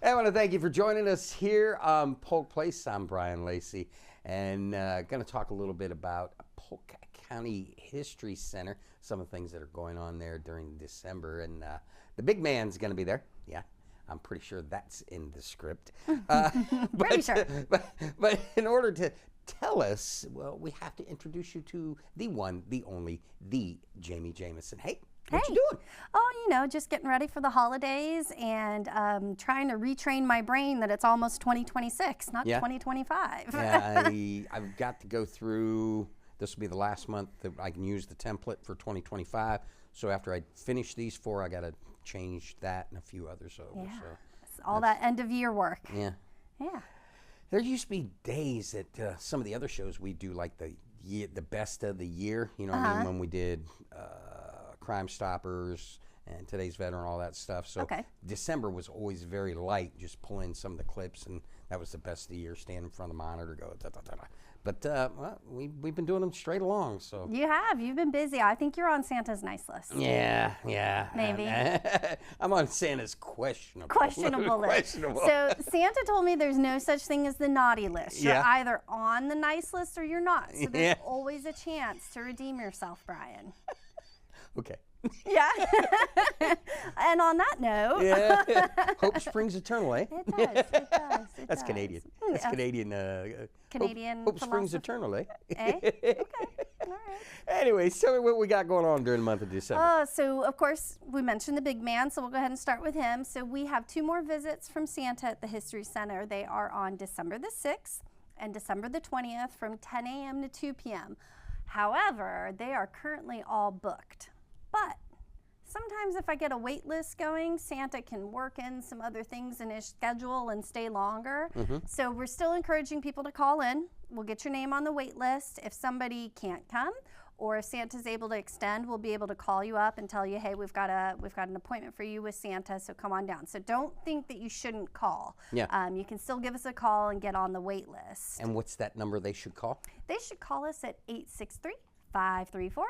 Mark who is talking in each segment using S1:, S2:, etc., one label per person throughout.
S1: I want to thank you for joining us here on Polk Place. I'm Brian Lacey, and going to talk a little bit about Polk County History Center, some of the things that are going on there during December, and the big man's going to be there. Yeah, I'm pretty sure that's in the script.
S2: Pretty sure.
S1: But in order to tell us, well, we have to introduce you to the one, the only, the Jayme Jamison. Hey. What you doing?
S2: Oh, you know, just getting ready for the holidays and trying to retrain my brain that it's almost 2026, not 2025.
S1: Yeah, I've got to go through, this will be the last month that I can use the template for 2025. So after I finish these 4, I got to change that and a few others over.
S2: Yeah,
S1: so
S2: all that end of year work.
S1: Yeah.
S2: Yeah.
S1: There used to be days at some of the other shows we do, like the best of the year, you know what I mean, when we did Crime Stoppers and Today's Veteran, all that stuff. So December was always very light, just pull in some of the clips, and that was the best of the year, stand in front of the monitor, go da, da, da, da. But well, we've been doing them straight along. So
S2: you have. You've been busy. I think you're on Santa's nice list.
S1: Yeah.
S2: Maybe.
S1: I'm on Santa's questionable.
S2: Questionable list. So Santa told me there's no such thing as the naughty list. You're either on the nice list or you're not. So there's always a chance to redeem yourself, Brian.
S1: Okay.
S2: Yeah. And on that note.
S1: Hope springs eternal, eh?
S2: It does.
S1: That's Canadian. That's Canadian.
S2: Canadian
S1: Hope springs eternal, eh?
S2: Okay. All right.
S1: Anyway, so what we got going on during the month of December?
S2: So, of course, we mentioned the big man, so we'll go ahead and start with him. So we have 2 more visits from Santa at the History Center. They are on December the 6th and December the 20th from 10 a.m. to 2 p.m. However, they are currently all booked. But sometimes if I get a wait list going, Santa can work in some other things in his schedule and stay longer. So we're still encouraging people to call in. We'll get your name on the wait list. If somebody can't come, or if Santa's able to extend, we'll be able to call you up and tell you, hey, we've got an appointment for you with Santa, so come on down. So don't think that you shouldn't call.
S1: Yeah.
S2: You can still give us a call and get on the wait list.
S1: And what's that number they should call?
S2: They should call us at 863-534-4386.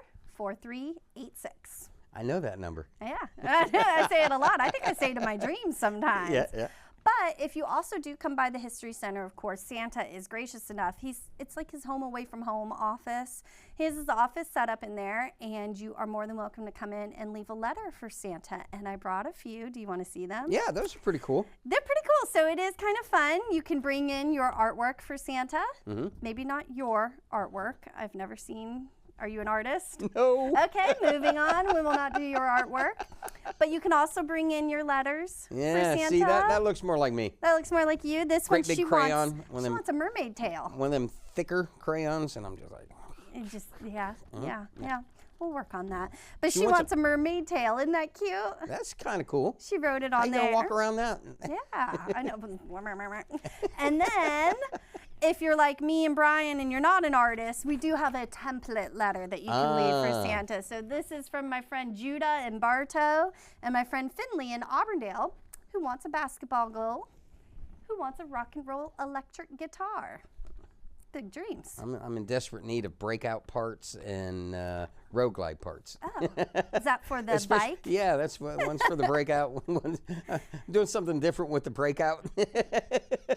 S1: I know that number.
S2: Yeah, I say it a lot. I think I say it in my dreams sometimes.
S1: Yeah.
S2: But if you also do come by the History Center, of course, Santa is gracious enough. It's like his home away from home office. His office set up in there, and you are more than welcome to come in and leave a letter for Santa. And I brought a few. Do you want to see them?
S1: Yeah, those are pretty cool.
S2: They're pretty cool. So it is kind of fun. You can bring in your artwork for Santa. Maybe not your artwork. I've never seen. Are you an artist?
S1: No.
S2: Okay, moving on. We will not do your artwork. But you can also bring in your letters for Santa.
S1: See, that looks more like me.
S2: That looks more like you. This
S1: Great
S2: one,
S1: big crayon.
S2: She wants a mermaid tail.
S1: One of them thicker crayons, and I'm just like.
S2: It just, yeah. We'll work on that. But she wants a mermaid tail. Isn't that cute?
S1: That's kind of cool.
S2: She wrote it on there.
S1: How you gonna walk around that?
S2: Yeah, I know. And then, if you're like me and Brian and you're not an artist, we do have a template letter that you can leave for Santa. So this is from my friend Judah in Bartow and my friend Finley in Auburndale, who wants a basketball goal, who wants a rock and roll electric guitar. Big dreams.
S1: I'm in desperate need of breakout parts and road glide parts.
S2: Oh, is that for the bike?
S1: Yeah, that's one's for the breakout. One's doing something different with the breakout.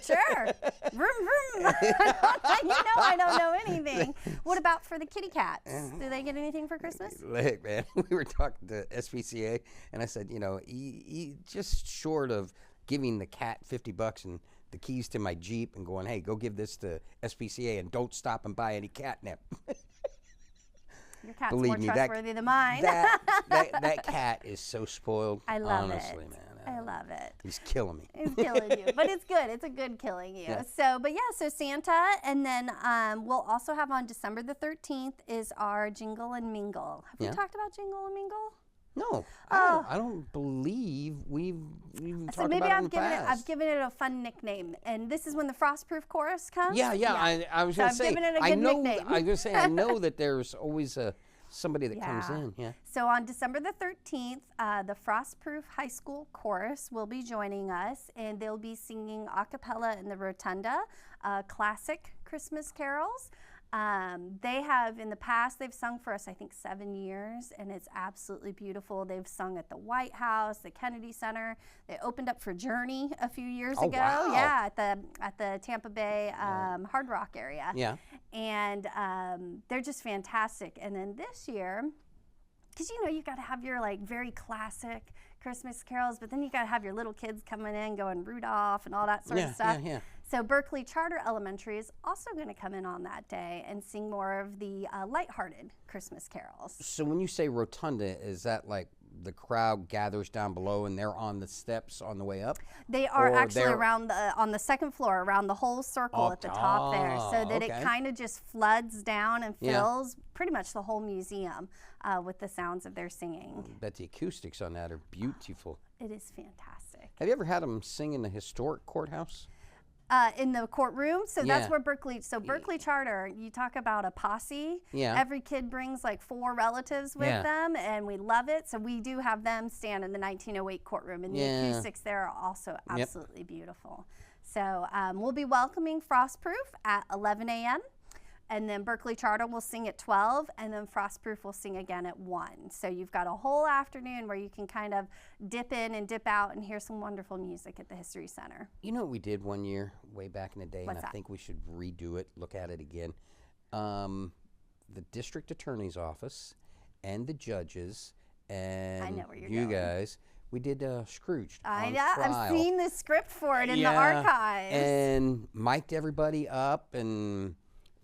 S2: Sure. Vroom, vroom. I don't know anything. What about for the kitty cats? Do they get anything for Christmas?
S1: Look, man, we were talking to SPCA, and I said, just short of giving the cat $50 and the keys to my Jeep and going, hey, go give this to SPCA and don't stop and buy any catnip.
S2: Your cat's more trustworthy than mine.
S1: That cat is so spoiled.
S2: I love
S1: honestly,
S2: it.
S1: Man.
S2: I love it.
S1: He's killing me.
S2: He's killing you. But it's good. It's a good killing you.
S1: Yeah.
S2: So Santa, and then we'll also have on December the 13th is our Jingle and Mingle. Have we talked about Jingle and Mingle?
S1: No, I don't believe we've talked about it in the past.
S2: I've given it a fun nickname, and this is when the Frostproof chorus comes.
S1: Yeah. I was going to say,
S2: I've given it a good nickname.
S1: I was going to say, I know that there's always somebody that comes in. Yeah.
S2: So on December the 13th, the Frostproof High School Chorus will be joining us, and they'll be singing a cappella in the Rotunda, classic Christmas carols. They have, in the past, they've sung for us, I think, 7 years, and it's absolutely beautiful. They've sung at the White House, the Kennedy Center. They opened up for Journey a few years ago.
S1: Wow.
S2: Yeah, at the Tampa Bay Hard Rock area.
S1: Yeah.
S2: And they're just fantastic. And then this year, because you got to have your like very classic Christmas carols, but then you got to have your little kids coming in going Rudolph and all that sort of stuff.
S1: Yeah.
S2: So Berkeley Charter Elementary is also going to come in on that day and sing more of the lighthearted Christmas carols.
S1: So when you say rotunda, is that like the crowd gathers down below and they're on the steps on the way up?
S2: They are actually on the second floor, around the whole circle at the top there, so that it kind of just floods down and fills pretty much the whole museum with the sounds of their singing.
S1: I bet the acoustics on that are beautiful.
S2: It is fantastic.
S1: Have you ever had them sing in the historic courthouse?
S2: In the courtroom, so that's where Berkeley Charter, you talk about a posse.
S1: Yeah.
S2: Every kid brings like 4 relatives with them, and we love it. So we do have them stand in the 1908 courtroom, and the acoustics there are also absolutely beautiful. So we'll be welcoming Frostproof at 11 a.m. And then Berkeley Charter will sing at 12, and then Frostproof will sing again at 1. So you've got a whole afternoon where you can kind of dip in and dip out and hear some wonderful music at the History Center.
S1: You know what we did one year, way back in the day,
S2: What's
S1: and
S2: that?
S1: I think we should redo it, look at it again. The district attorney's office and the judges and
S2: I know where you're
S1: you
S2: going.
S1: guys, we did Scrooged on
S2: I've
S1: trial.
S2: seen the script for it in the archives.
S1: And mic'd everybody up, and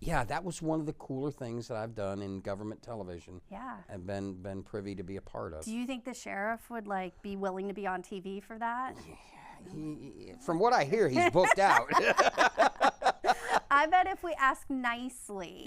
S1: that was one of the cooler things that I've done in government television.
S2: Yeah.
S1: And been privy to be a part of.
S2: Do you think the sheriff would like be willing to be on TV for that?
S1: From what I hear, he's booked out.
S2: I bet if we ask nicely,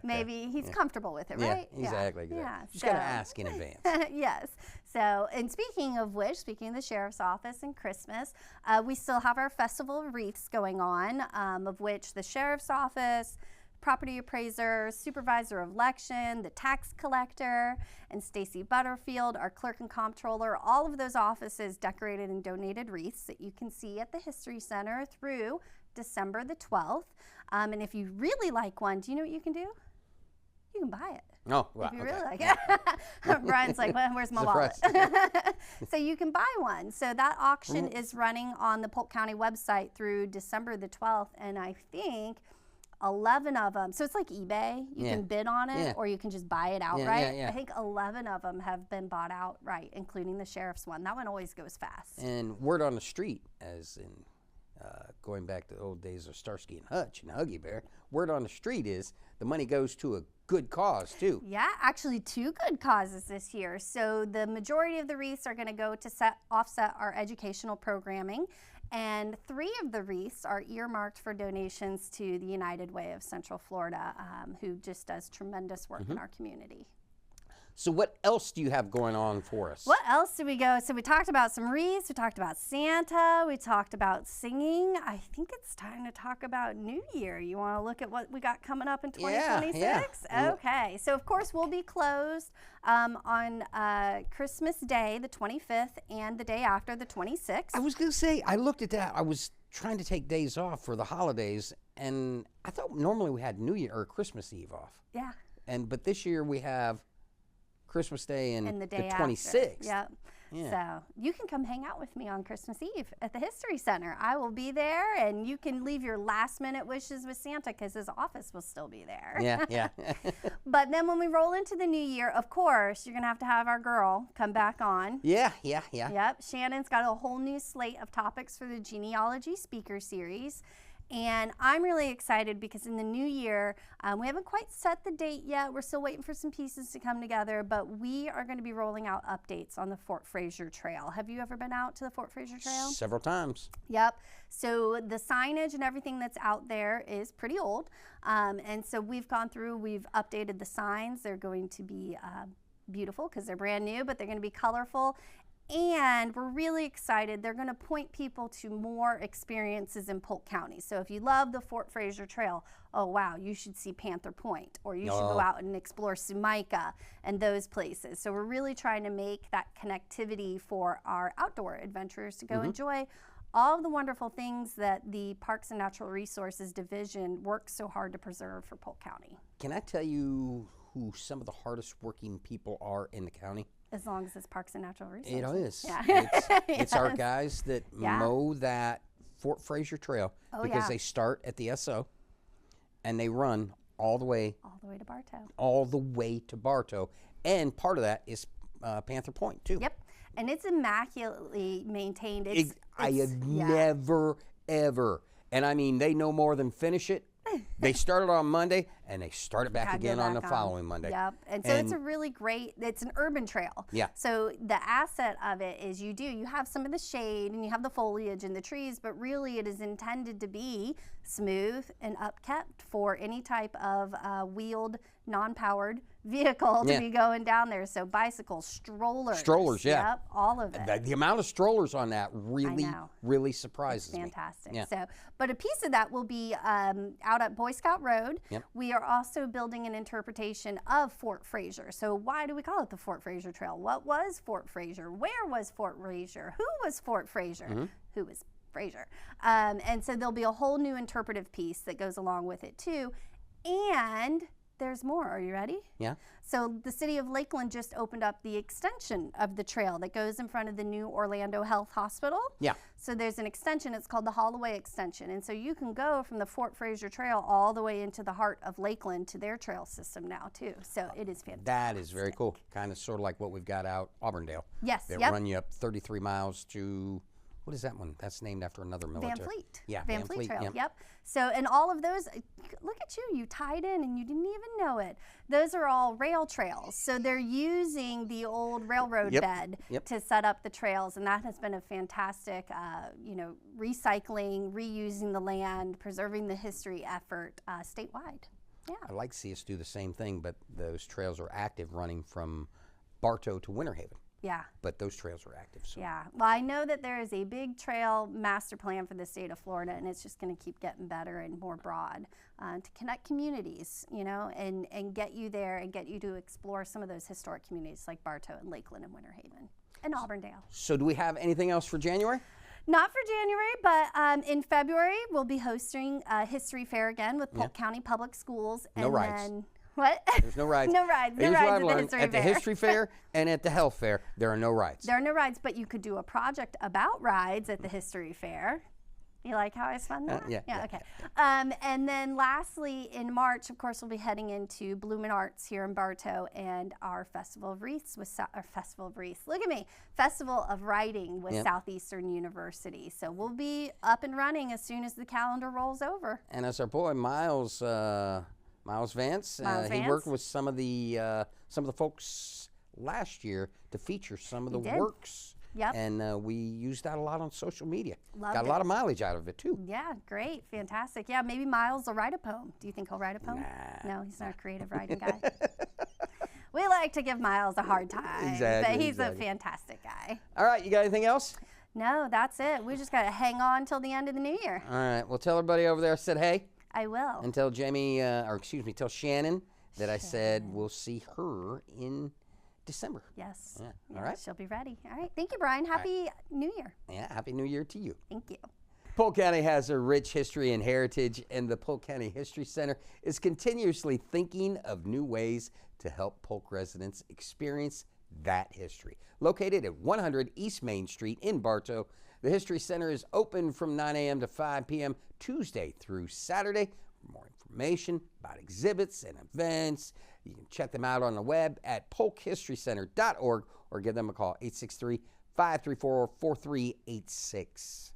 S2: maybe he's comfortable with it, right?
S1: Yeah, exactly.
S2: Yeah,
S1: Just gotta ask in advance.
S2: Yes. So, and speaking of which, speaking of the sheriff's office and Christmas, we still have our festival of wreaths going on, of which the sheriff's office, property appraiser, supervisor of election, the tax collector, and Stacy Butterfield, our clerk and comptroller, all of those offices decorated and donated wreaths that you can see at the History Center through December the 12th. And if you really like one, do you know what you can do? You can buy it.
S1: Oh, well,
S2: if you really like it. Brian's like, well, where's my wallet? So you can buy one. So that auction is running on the Polk County website through December the 12th, and I think 11 of them, so it's like eBay, you can bid on it or you can just buy it outright. I think 11 of them have been bought outright, including the sheriff's one. That one always goes fast.
S1: And word on the street, as in going back to the old days of Starsky and Hutch and Huggy Bear, word on the street is the money goes to a good cause too.
S2: Yeah, actually 2 good causes this year. So the majority of the wreaths are going to go to offset our educational programming. And 3 of the wreaths are earmarked for donations to the United Way of Central Florida, who just does tremendous work in our community.
S1: So what else do you have going on for us?
S2: What else did we go? So we talked about some wreaths, we talked about Santa, we talked about singing. I think it's time to talk about New Year. You want to look at what we got coming up in 2026?
S1: Yeah.
S2: Okay. So of course we'll be closed on Christmas Day, the 25th, and the day after, the 26th.
S1: I was going to say, I looked at that. I was trying to take days off for the holidays, and I thought normally we had New Year or Christmas Eve off.
S2: Yeah.
S1: But this year we have Christmas Day and
S2: the day
S1: 26th.
S2: Yep. So you can come hang out with me on Christmas Eve at the History Center. I will be there, and you can leave your last minute wishes with Santa because his office will still be there.
S1: Yeah.
S2: But then when we roll into the new year, of course, you're going to have our girl come back on.
S1: Yeah.
S2: Yep. Shannon's got a whole new slate of topics for the genealogy speaker series. And I'm really excited because in the new year, we haven't quite set the date yet. We're still waiting for some pieces to come together, but we are going to be rolling out updates on the Fort Fraser Trail. Have you ever been out to the Fort Fraser Trail?
S1: Several times.
S2: Yep. So the signage and everything that's out there is pretty old. And so we've gone through, we've updated the signs. They're going to be beautiful because they're brand new, but they're going to be colorful. And we're really excited. They're going to point people to more experiences in Polk County. So if you love the Fort Fraser Trail, oh wow, you should see Panther Point, or you should go out and explore Sumica and those places. So we're really trying to make that connectivity for our outdoor adventurers to go enjoy all of the wonderful things that the Parks and Natural Resources Division works so hard to preserve for Polk County.
S1: Can I tell you who some of the hardest working people are in the county?
S2: As long as it's Parks and Natural Resources.
S1: It is.
S2: Yeah.
S1: It's our guys that mow that Fort Fraser Trail because they start at the SO and they run all the way
S2: to Bartow.
S1: All the way to Bartow. And part of that is Panther Point, too.
S2: Yep. And it's immaculately maintained.
S1: I have never, ever, and I mean, they no more than finish it. They started on Monday, and they start it back again on the following Monday.
S2: Yep. And so it's a really great, it's an urban trail.
S1: Yeah.
S2: So the asset of it is you have some of the shade and you have the foliage and the trees, but really it is intended to be smooth and upkept for any type of wheeled, non-powered vehicle to be going down there. So bicycles, strollers.
S1: Strollers, yeah.
S2: Yep, all of it.
S1: The amount of strollers on that really surprises me.
S2: Fantastic.
S1: Yeah.
S2: So, but a piece of that will be out at Boy Scout Road.
S1: Yep.
S2: We are also building an interpretation of Fort Fraser. So why do we call it the Fort Fraser Trail? What was Fort Fraser? Where was Fort Fraser? Who was Fort Fraser? Who was Fraser? And so there'll be a whole new interpretive piece that goes along with it too. And there's more. Are you ready?
S1: Yeah.
S2: So the city of Lakeland just opened up the extension of the trail that goes in front of the new Orlando Health Hospital.
S1: Yeah.
S2: So there's an extension. It's called the Holloway Extension. And so you can go from the Fort Fraser Trail all the way into the heart of Lakeland to their trail system now, too. So it is fantastic.
S1: That is very cool. Kind of sort of like what we've got out Auburndale.
S2: Yes.
S1: They run you up 33 miles to... What is that one? That's named after another military.
S2: Van Fleet.
S1: Yeah,
S2: Van Fleet Trail.
S1: Yep.
S2: Yep. So, and all of those, look at you tied in and you didn't even know it. Those are all rail trails. So they're using the old railroad bed to set up the trails, and that has been a fantastic, recycling, reusing the land, preserving the history effort statewide. Yeah.
S1: I'd like to see us do the same thing, but those trails are active running from Bartow to Winter Haven.
S2: Yeah.
S1: But those trails are active. So.
S2: Yeah. Well, I know that there is a big trail master plan for the state of Florida, and it's just going to keep getting better and more broad to connect communities, and get you there and get you to explore some of those historic communities like Bartow and Lakeland and Winter Haven and Auburndale.
S1: So do we have anything else for January?
S2: Not for January, but in February, we'll be hosting a history fair again with Polk County Public Schools.
S1: No rides.
S2: Then, what?
S1: There's no rides.
S2: No rides. No rides at the history fair.
S1: At the history fair and at the health fair, there are no rides.
S2: There are no rides, but you could do a project about rides at the history fair. You like how I spun that?
S1: Yeah.
S2: Okay. And then lastly, in March, of course, we'll be heading into Bloomin' Arts here in Bartow and our Festival of Wreaths Look at me. Festival of Writing with Southeastern University. So we'll be up and running as soon as the calendar rolls over.
S1: And as our boy Miles Vance, he worked with some of the folks last year to feature some of the works.
S2: Yep.
S1: And we used that a lot on social media.
S2: Got
S1: a lot of mileage out of it, too.
S2: Yeah, great. Fantastic. Yeah, maybe Miles will write a poem. Do you think he'll write a poem?
S1: Nah.
S2: No, he's not a creative writing guy. We like to give Miles a hard time.
S1: Exactly.
S2: But he's a fantastic guy.
S1: All right, you got anything else?
S2: No, that's it. We just got to hang on till the end of the new year.
S1: All right. Well, tell everybody over there I said hey.
S2: I will.
S1: And tell tell Shannon that I said we'll see her in December.
S2: Yes.
S1: Yeah. All right.
S2: She'll be ready. All right. Thank you, Brian. Happy New Year.
S1: Yeah. Happy New Year to you.
S2: Thank you.
S1: Polk County has a rich history and heritage, and the Polk County History Center is continuously thinking of new ways to help Polk residents experience that history. Located at 100 East Main Street in Bartow, the History Center is open from 9 a.m. to 5 p.m. Tuesday through Saturday. For more information about exhibits and events, you can check them out on the web at polkhistorycenter.org or give them a call, 863-534-4386.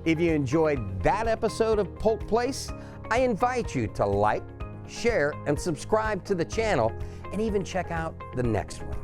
S1: If you enjoyed that episode of Polk Place, I invite you to like, share, and subscribe to the channel, and even check out the next one.